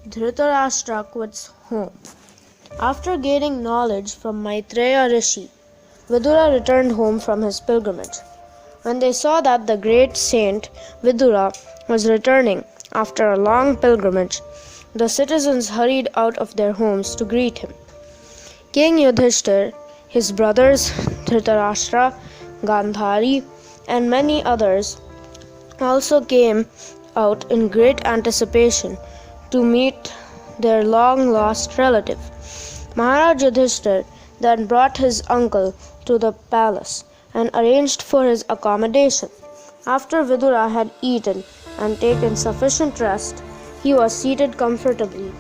Dhritarashtra quits home. After gaining knowledge from Maitreya Rishi, Vidura returned home from his pilgrimage. When they saw that the great saint Vidura was returning after a long pilgrimage, the citizens hurried out of their homes to greet him. King Yudhishthir, his brothers Dhritarashtra, Gandhari, and many others also came out in great anticipation to meet their long-lost relative. Maharaj Yudhishthir then brought his uncle to the palace and arranged for his accommodation. After Vidura had eaten and taken sufficient rest, he was seated comfortably.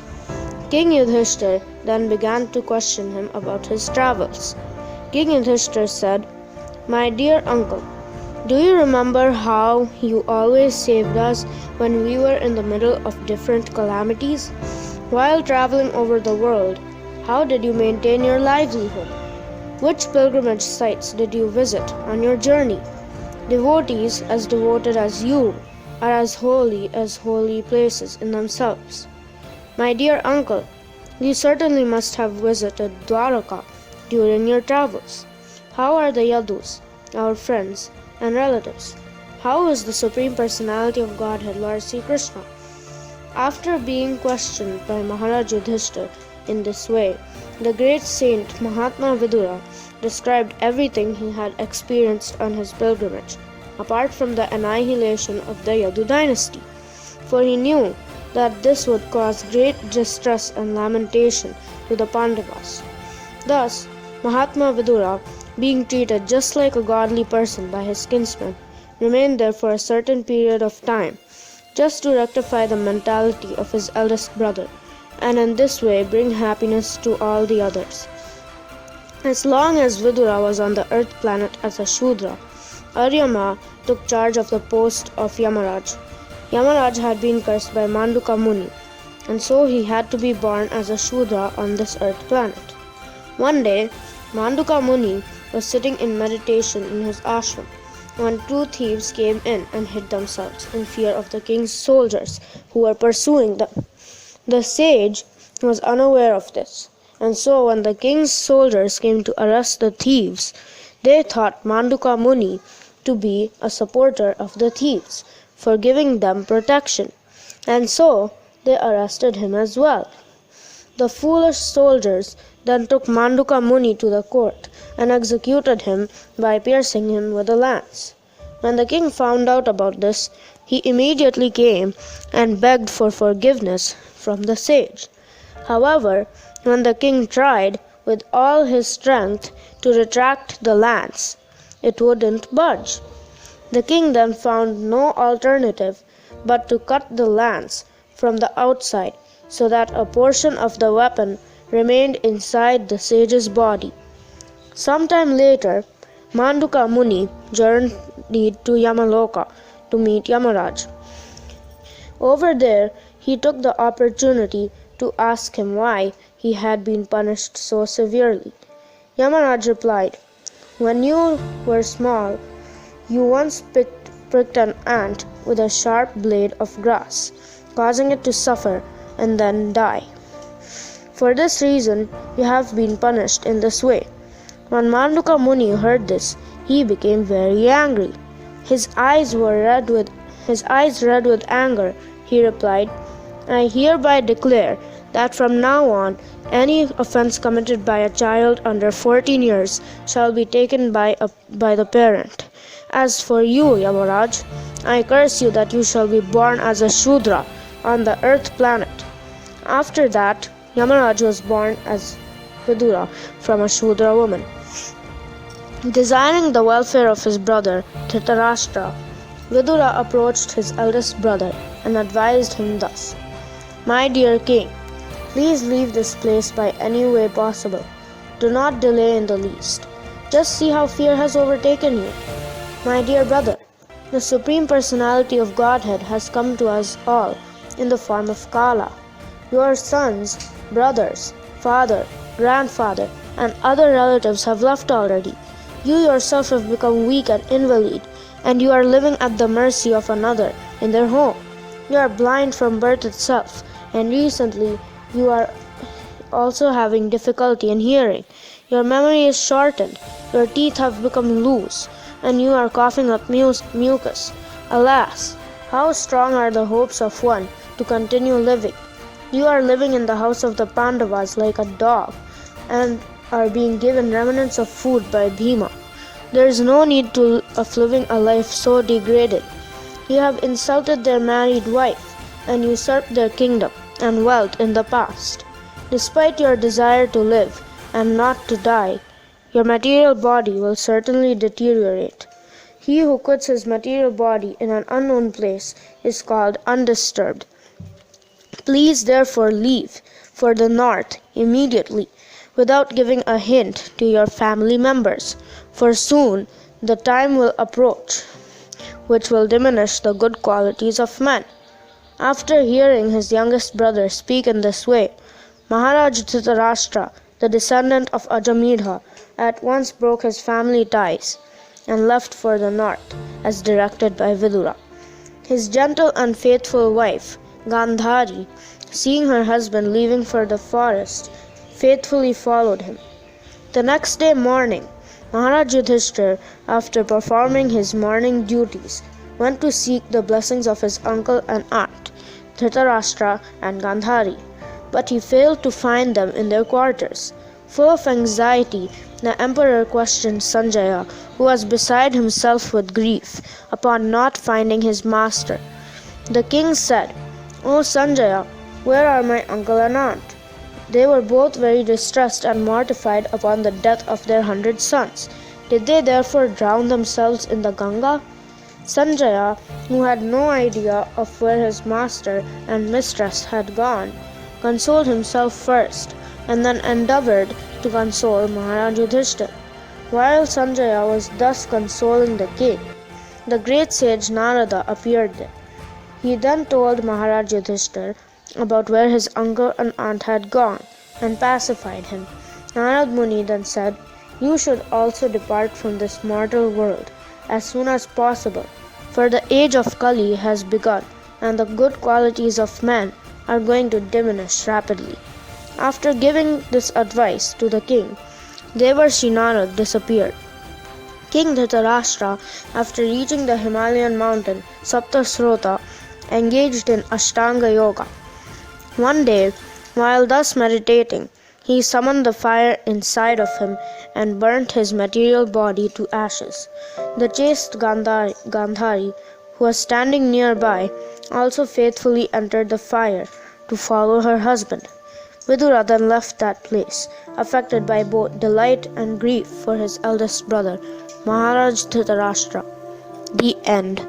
King Yudhishthir then began to question him about his travels. King Yudhishthir said, "My dear uncle, do you remember how you always saved us when we were in the middle of different calamities? While traveling over the world, how did you maintain your livelihood? Which pilgrimage sites did you visit on your journey? Devotees as devoted as you are as holy places in themselves. My dear uncle, you certainly must have visited Dwaraka during your travels. How are the Yadus, our friends and relatives? How is the Supreme Personality of Godhead, Lord Sri Krishna?" After being questioned by Maharaj Yudhishthir in this way, the great saint Mahatma Vidura described everything he had experienced on his pilgrimage, apart from the annihilation of the Yadu dynasty, for he knew that this would cause great distress and lamentation to the Pandavas. Thus, Mahatma Vidura, being treated just like a godly person by his kinsmen, remained there for a certain period of time, just to rectify the mentality of his eldest brother, and in this way bring happiness to all the others. As long as Vidura was on the earth planet as a Shudra, Aryama took charge of the post of Yamaraj. Yamaraj had been cursed by Manduka Muni, and so he had to be born as a Shudra on this earth planet. One day, Manduka Muni was sitting in meditation in his ashram when two thieves came in and hid themselves in fear of the king's soldiers who were pursuing them. The sage was unaware of this, and so when the king's soldiers came to arrest the thieves, they thought Manduka Muni to be a supporter of the thieves for giving them protection, and so they arrested him as well. The foolish soldiers then took Manduka Muni to the court and executed him by piercing him with a lance. When the king found out about this, he immediately came and begged for forgiveness from the sage. However, when the king tried with all his strength to retract the lance, it wouldn't budge. The king then found no alternative but to cut the lance from the outside so that a portion of the weapon remained inside the sage's body. Sometime later, Manduka Muni journeyed to Yamaloka to meet Yamaraj. Over there, he took the opportunity to ask him why he had been punished so severely. Yamaraj replied, "When you were small, you once pricked an ant with a sharp blade of grass, causing it to suffer and then die. For this reason, you have been punished in this way." When Manduka Muni heard this, he became very angry. His eyes red with anger. He replied, "I hereby declare that from now on, any offense committed by a child under 14 years shall be taken by the parent. As for you, Yamaraj, I curse you that you shall be born as a Shudra on the earth planet." After that, Yamaraj was born as Vidura from a Shudra woman. Desiring the welfare of his brother, Dhritarashtra, Vidura approached his eldest brother and advised him thus, "My dear king, please leave this place by any way possible. Do not delay in the least. Just see how fear has overtaken you. My dear brother, the Supreme Personality of Godhead has come to us all in the form of Kala. Your sons, brothers, father, grandfather, and other relatives have left already. You yourself have become weak and invalid, and you are living at the mercy of another in their home. You are blind from birth itself, and recently you are also having difficulty in hearing. Your memory is shortened, your teeth have become loose, and you are coughing up mucus. Alas, how strong are the hopes of one to continue living. You are living in the house of the Pandavas like a dog, and are being given remnants of food by Bhima. There is no need of living a life so degraded. You have insulted their married wife, and usurped their kingdom and wealth in the past. Despite your desire to live and not to die, your material body will certainly deteriorate. He who quits his material body in an unknown place is called undisturbed. Please therefore leave for the north immediately, without giving a hint to your family members, for soon the time will approach which will diminish the good qualities of men. After hearing his youngest brother speak in this way, Maharaj Dhritarashtra, the descendant of Ajamedha, at once broke his family ties and left for the north, as directed by Vidura. His gentle and faithful wife, Gandhari, seeing her husband leaving for the forest, faithfully followed him. The next day morning, Maharaj Yudhishthir, after performing his morning duties, went to seek the blessings of his uncle and aunt, Dhritarashtra and Gandhari, but he failed to find them in their quarters. Full of anxiety, the emperor questioned Sanjaya, who was beside himself with grief upon not finding his master. The king said, "O Sanjaya, where are my uncle and aunt?" They were both very distressed and mortified upon the death of their 100 sons. Did they therefore drown themselves in the Ganga? Sanjaya, who had no idea of where his master and mistress had gone, consoled himself first, and then endeavored to console Maharaj Yudhishthir. While Sanjaya was thus consoling the king, the great sage Narada appeared there. He then told Maharaj Yudhishthir about where his uncle and aunt had gone, and pacified him. Narad Muni then said, "You should also depart from this mortal world as soon as possible, for the age of Kali has begun, and the good qualities of man are going to diminish rapidly." After giving this advice to the king, Devarshi Narad disappeared. King Dhritarashtra, after reaching the Himalayan mountain Saptasrota, engaged in Ashtanga Yoga. One day, while thus meditating, he summoned the fire inside of him and burnt his material body to ashes. The chaste Gandhari, who was standing nearby, also faithfully entered the fire to follow her husband. Vidura then left that place, affected by both delight and grief for his eldest brother, Maharaj Dhritarashtra. The end.